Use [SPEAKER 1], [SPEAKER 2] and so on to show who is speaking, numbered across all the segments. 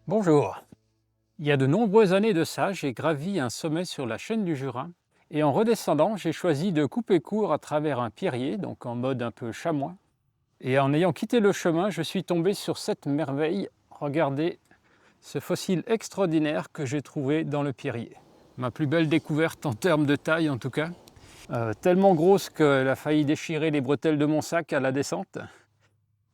[SPEAKER 1] Bonjour. Il y a de nombreuses années de ça, j'ai gravi un sommet sur la chaîne du Jura et en redescendant, j'ai choisi de couper court à travers un pierrier, donc en mode un peu chamois. Et en ayant quitté le chemin, je suis tombé sur cette merveille. Regardez ce fossile extraordinaire que j'ai trouvé dans le pierrier. Ma plus belle découverte en termes de taille en tout cas. Tellement grosse qu'elle a failli déchirer les bretelles de mon sac à la descente.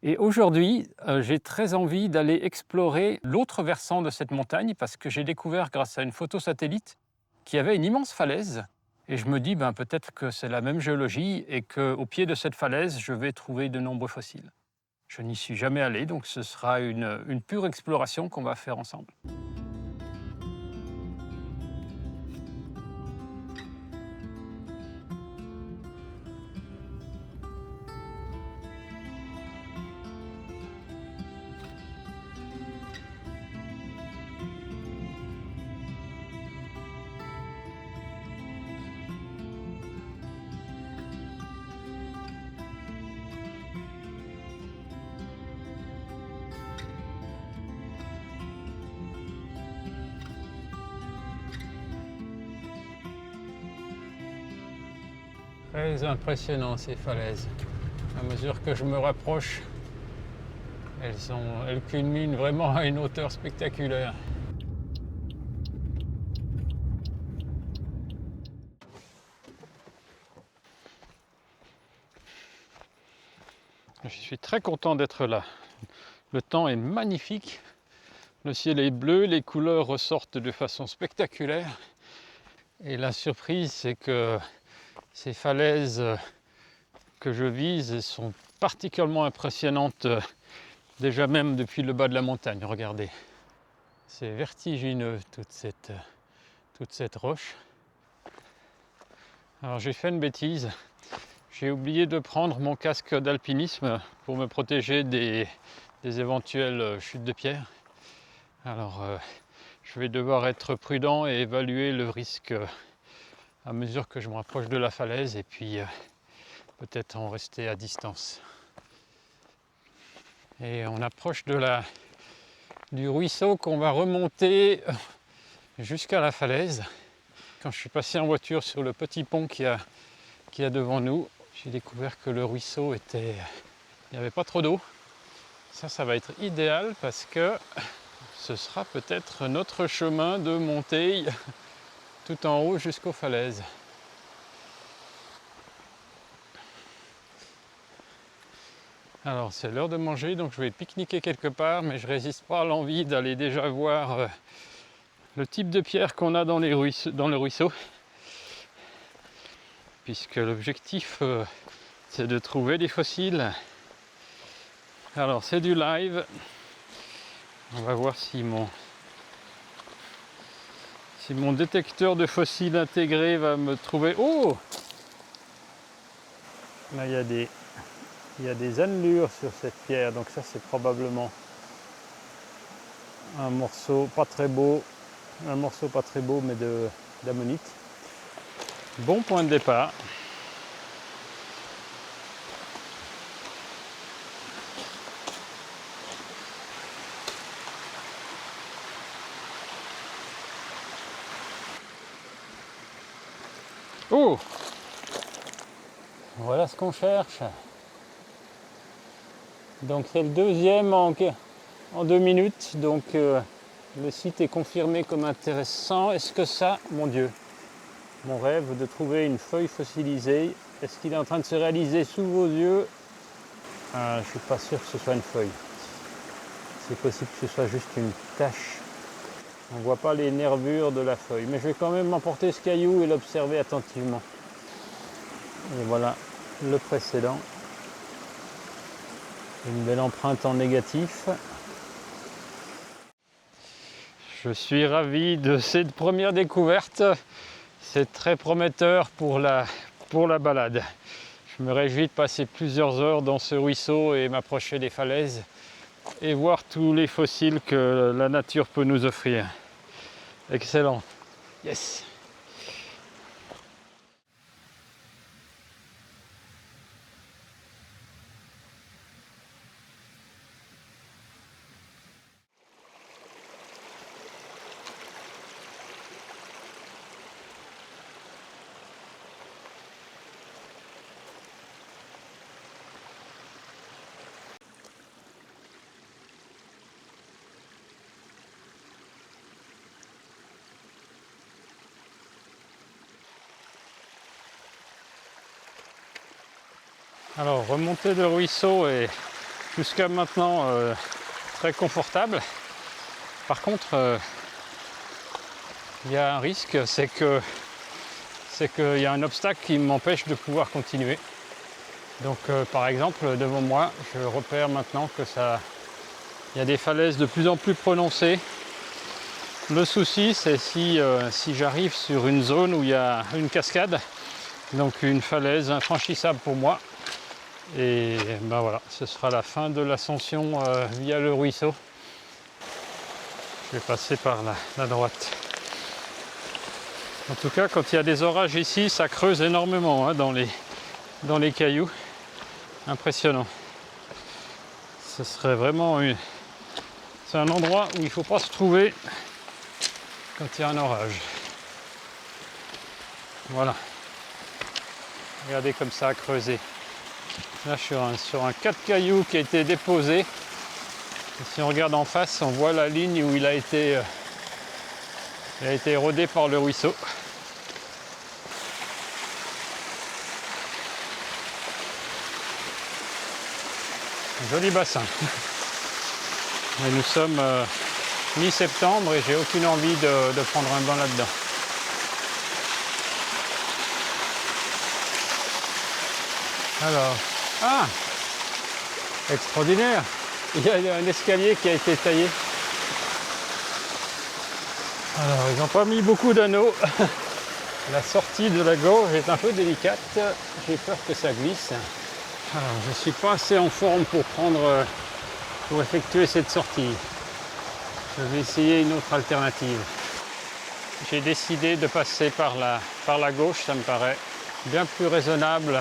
[SPEAKER 1] Et aujourd'hui, j'ai très envie d'aller explorer l'autre versant de cette montagne parce que j'ai découvert grâce à une photo satellite qu'il y avait une immense falaise. Et je me dis, peut-être que c'est la même géologie et qu'au pied de cette falaise, je vais trouver de nombreux fossiles. Je n'y suis jamais allé, donc ce sera une pure exploration qu'on va faire ensemble. 'Très impressionnant ces falaises. À mesure que je me rapproche, elles culminent vraiment à une hauteur spectaculaire. Je suis très content d'être là. Le temps est magnifique, le ciel est bleu, les couleurs ressortent de façon spectaculaire. Et la surprise, c'est que ces falaises que je vise sont particulièrement impressionnantes déjà même depuis le bas de la montagne. Regardez, c'est vertigineux toute cette roche. Alors j'ai fait une bêtise, j'ai oublié de prendre mon casque d'alpinisme pour me protéger des éventuelles chutes de pierre. Alors je vais devoir être prudent et évaluer le risque à mesure que je me rapproche de la falaise et puis peut-être en rester à distance. Et on approche du ruisseau qu'on va remonter jusqu'à la falaise. Quand je suis passé en voiture sur le petit pont qu'il y a devant nous, j'ai découvert que le ruisseau il n'y avait pas trop d'eau. Ça va être idéal parce que ce sera peut-être notre chemin de montée tout en haut jusqu'aux falaises. Alors c'est l'heure de manger, donc je vais pique-niquer quelque part, mais je résiste pas à l'envie d'aller déjà voir le type de pierre qu'on a dans le ruisseau, puisque l'objectif c'est de trouver des fossiles. Alors c'est du live, on va voir si mon détecteur de fossiles intégré va me trouver. Oh, là il y a des annelures sur cette pierre, donc ça c'est probablement un morceau pas très beau, mais d'ammonite. Bon point de départ. Oh, voilà ce qu'on cherche. Donc c'est le deuxième en 2 minutes, donc le site est confirmé comme intéressant. Est-ce que ça, mon Dieu, mon rêve de trouver une feuille fossilisée, est-ce qu'il est en train de se réaliser sous vos yeux? Je ne suis pas sûr que ce soit une feuille. C'est possible que ce soit juste une tache. On ne voit pas les nervures de la feuille, mais je vais quand même emporter ce caillou et l'observer attentivement. Et voilà le précédent. Une belle empreinte en négatif. Je suis ravi de cette première découverte. C'est très prometteur pour la balade. Je me réjouis de passer plusieurs heures dans ce ruisseau et m'approcher des falaises et voir tous les fossiles que la nature peut nous offrir. Excellent. Yes. Alors remonter le ruisseau est jusqu'à maintenant très confortable. Par contre, il y a un risque, c'est qu'il y a un obstacle qui m'empêche de pouvoir continuer. Donc par exemple, devant moi, je repère maintenant que il y a des falaises de plus en plus prononcées. Le souci, c'est si j'arrive sur une zone où il y a une cascade, donc une falaise infranchissable pour moi. Et ben voilà, ce sera la fin de l'ascension via le ruisseau. Je vais passer par la droite. En tout cas, quand il y a des orages ici, ça creuse énormément hein, dans les cailloux. Impressionnant. Ce serait vraiment c'est un endroit où il ne faut pas se trouver quand il y a un orage. Voilà. Regardez comme ça a creusé. Là, je suis sur un 4 cailloux qui a été déposé. Et si on regarde en face, on voit la ligne où il a été érodé par le ruisseau. Un joli bassin. Mais nous sommes mi-septembre et j'ai aucune envie de prendre un bain là-dedans. Alors, ah, extraordinaire. Il y a un escalier qui a été taillé. Alors, ils n'ont pas mis beaucoup d'anneaux. La sortie de la gorge est un peu délicate. J'ai peur que ça glisse. Alors, je ne suis pas assez en forme pour effectuer cette sortie. Je vais essayer une autre alternative. J'ai décidé de passer par la gauche, ça me paraît bien plus raisonnable.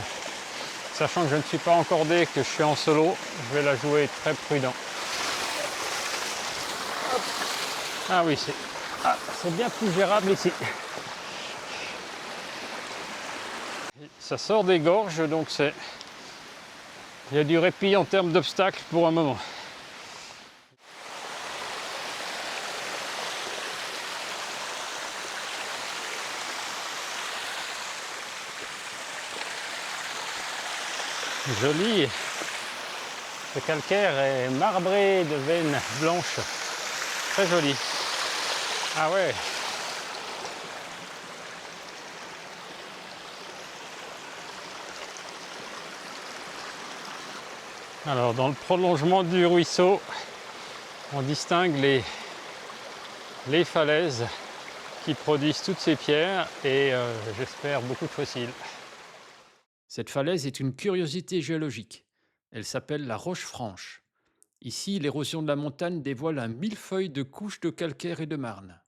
[SPEAKER 1] Sachant que je ne suis pas encordé, que je suis en solo, je vais la jouer très prudent. Hop. Ah oui, c'est bien plus gérable ici. Ça sort des gorges, donc il y a du répit en termes d'obstacles pour un moment. Joli. Le calcaire est marbré de veines blanches. Très joli. Ah ouais. Alors dans le prolongement du ruisseau, on distingue les falaises qui produisent toutes ces pierres et j'espère beaucoup de fossiles. Cette falaise est une curiosité géologique. Elle s'appelle la Roche Franche. Ici, l'érosion de la montagne dévoile un millefeuille de couches de calcaire et de marne.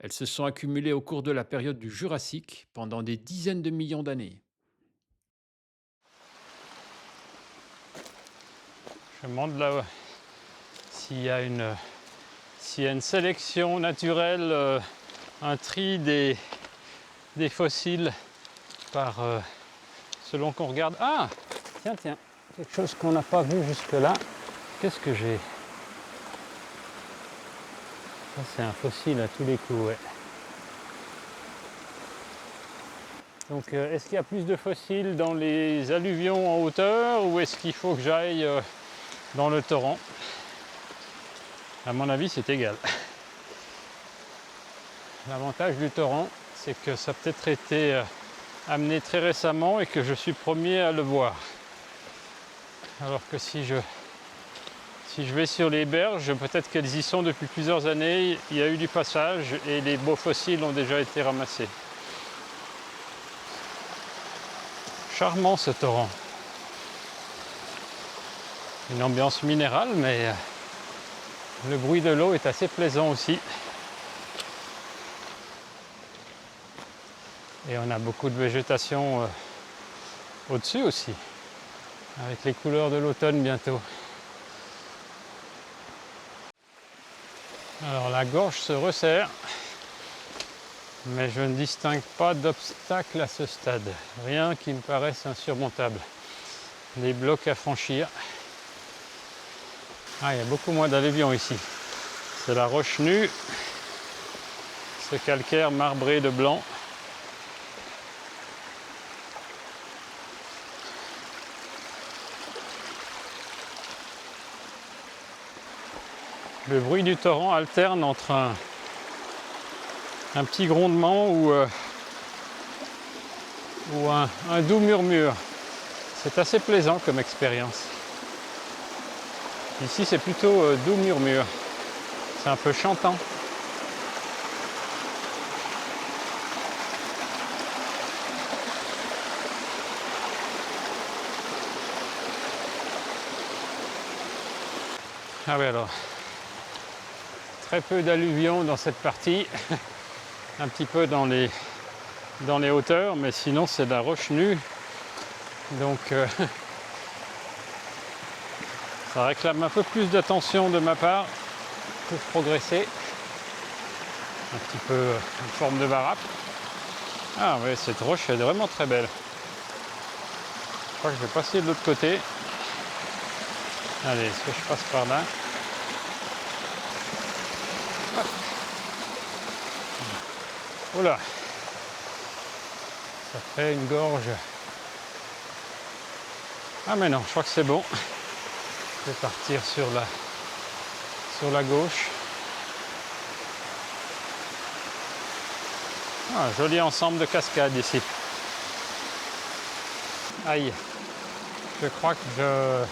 [SPEAKER 1] Elles se sont accumulées au cours de la période du Jurassique pendant des dizaines de millions d'années. Je me demande là s'il y a une sélection naturelle, un tri des fossiles selon qu'on regarde. Ah, tiens, quelque chose qu'on n'a pas vu jusque-là. Qu'est-ce que j'ai? Ça, c'est un fossile à tous les coups, ouais. Donc, est-ce qu'il y a plus de fossiles dans les alluvions en hauteur ou est-ce qu'il faut que j'aille dans le torrent? À mon avis, c'est égal. L'avantage du torrent, c'est que ça a peut-être été amené très récemment et que je suis premier à le voir. Alors que si je vais sur les berges, peut-être qu'elles y sont depuis plusieurs années, il y a eu du passage et les beaux fossiles ont déjà été ramassés. Charmant ce torrent. Une ambiance minérale, mais le bruit de l'eau est assez plaisant aussi. Et on a beaucoup de végétation au-dessus aussi, avec les couleurs de l'automne bientôt. Alors la gorge se resserre, mais je ne distingue pas d'obstacle à ce stade. Rien qui me paraisse insurmontable. Des blocs à franchir. Ah, il y a beaucoup moins d'alluvions ici. C'est la roche nue, ce calcaire marbré de blanc. Le bruit du torrent alterne entre un petit grondement ou un doux murmure. C'est assez plaisant comme expérience. Ici, c'est plutôt doux murmure. C'est un peu chantant. Ah oui, alors, très peu d'alluvions dans cette partie, un petit peu dans les hauteurs, mais sinon c'est de la roche nue, donc ça réclame un peu plus d'attention de ma part pour progresser. Un petit peu en forme de varap. Ah oui, cette roche est vraiment très belle. Je crois que je vais passer de l'autre côté. Allez, est-ce que je passe par là? Oula, ça fait une gorge. Ah mais non, je crois que c'est bon. Je vais partir sur la gauche. Ah, joli ensemble de cascades ici. Aïe, je crois que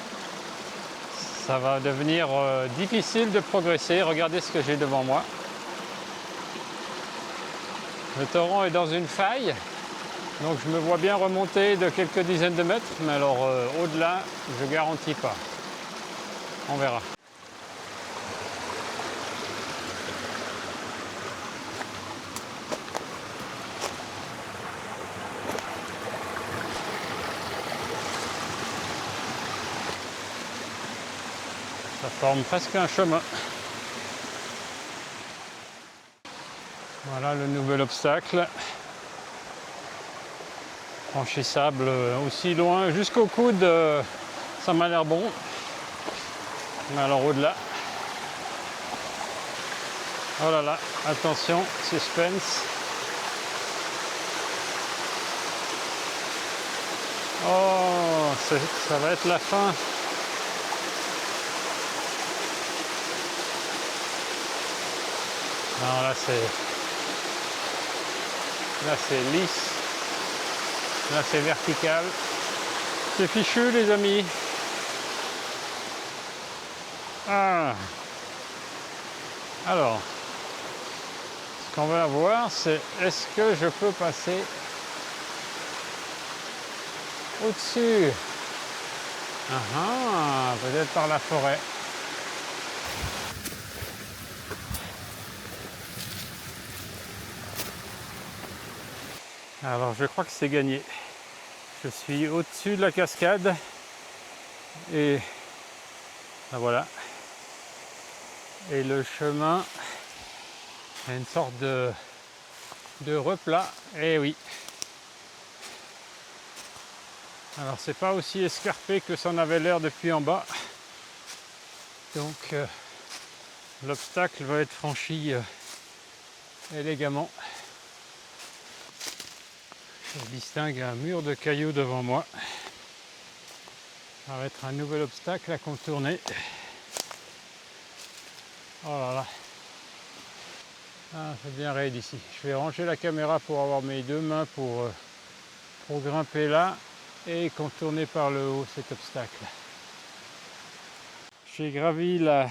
[SPEAKER 1] ça va devenir difficile de progresser. Regardez ce que j'ai devant moi. Le torrent est dans une faille, donc je me vois bien remonter de quelques dizaines de mètres, mais alors au-delà, je ne garantis pas. On verra. Ça forme presque un chemin. Voilà le nouvel obstacle. Franchissable aussi loin, jusqu'au coude, ça m'a l'air bon. Mais alors au-delà. Oh là là, attention, suspense. Oh, ça va être la fin. Non, là c'est lisse. Là c'est vertical. C'est fichu les amis. Ah. Alors, ce qu'on va voir, c'est est-ce que je peux passer au-dessus? Ah, peut-être par la forêt. Alors je crois que c'est gagné. Je suis au-dessus de la cascade et ben voilà. Et le chemin a une sorte de replat. Eh oui. Alors c'est pas aussi escarpé que ça en avait l'air depuis en bas. Donc l'obstacle va être franchi élégamment. Je distingue un mur de cailloux devant moi. Ça va être un nouvel obstacle à contourner. Oh là là. Ah, c'est bien raide ici. Je vais ranger la caméra pour avoir mes deux mains pour grimper là et contourner par le haut cet obstacle. J'ai gravi la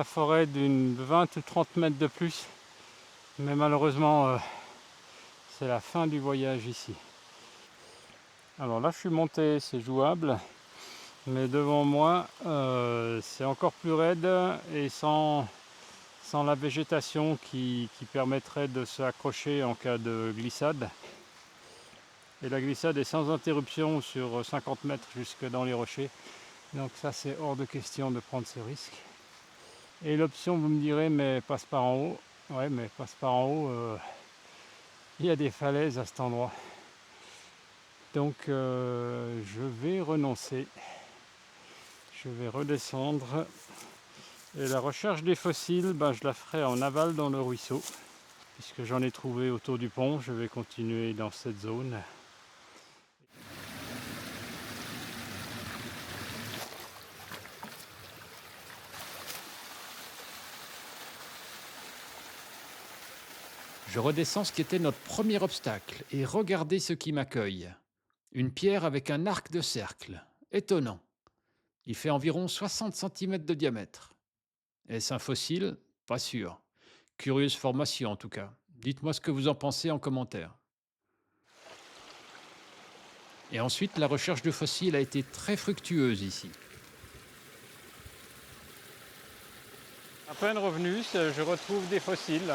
[SPEAKER 1] forêt d'une 20 ou 30 mètres de plus, mais malheureusement c'est la fin du voyage ici. Alors là je suis monté, c'est jouable, mais devant moi c'est encore plus raide et sans la végétation qui permettrait de se accrocher en cas de glissade. Et la glissade est sans interruption sur 50 mètres jusque dans les rochers. Donc ça c'est hors de question de prendre ce risque. Et l'option, vous me direz, mais passe par en haut. Ouais, mais passe par en haut, il y a des falaises à cet endroit. Donc je vais renoncer. Je vais redescendre. Et la recherche des fossiles, ben, je la ferai en aval dans le ruisseau. Puisque j'en ai trouvé autour du pont, je vais continuer dans cette zone. Je redescends ce qui était notre premier obstacle et regardez ce qui m'accueille. Une pierre avec un arc de cercle. Étonnant. Il fait environ 60 centimètres de diamètre. Est-ce un fossile? Pas sûr. Curieuse formation en tout cas. Dites-moi ce que vous en pensez en commentaire. Et ensuite, la recherche de fossiles a été très fructueuse ici. À peine revenu, je retrouve des fossiles.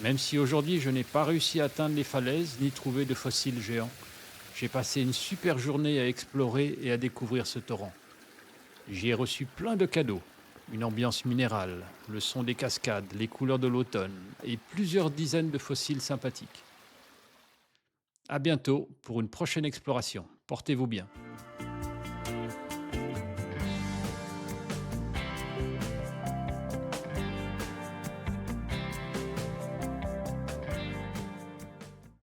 [SPEAKER 1] Même si aujourd'hui je n'ai pas réussi à atteindre les falaises ni trouver de fossiles géants, j'ai passé une super journée à explorer et à découvrir ce torrent. J'y ai reçu plein de cadeaux, une ambiance minérale, le son des cascades, les couleurs de l'automne et plusieurs dizaines de fossiles sympathiques. À bientôt pour une prochaine exploration. Portez-vous bien.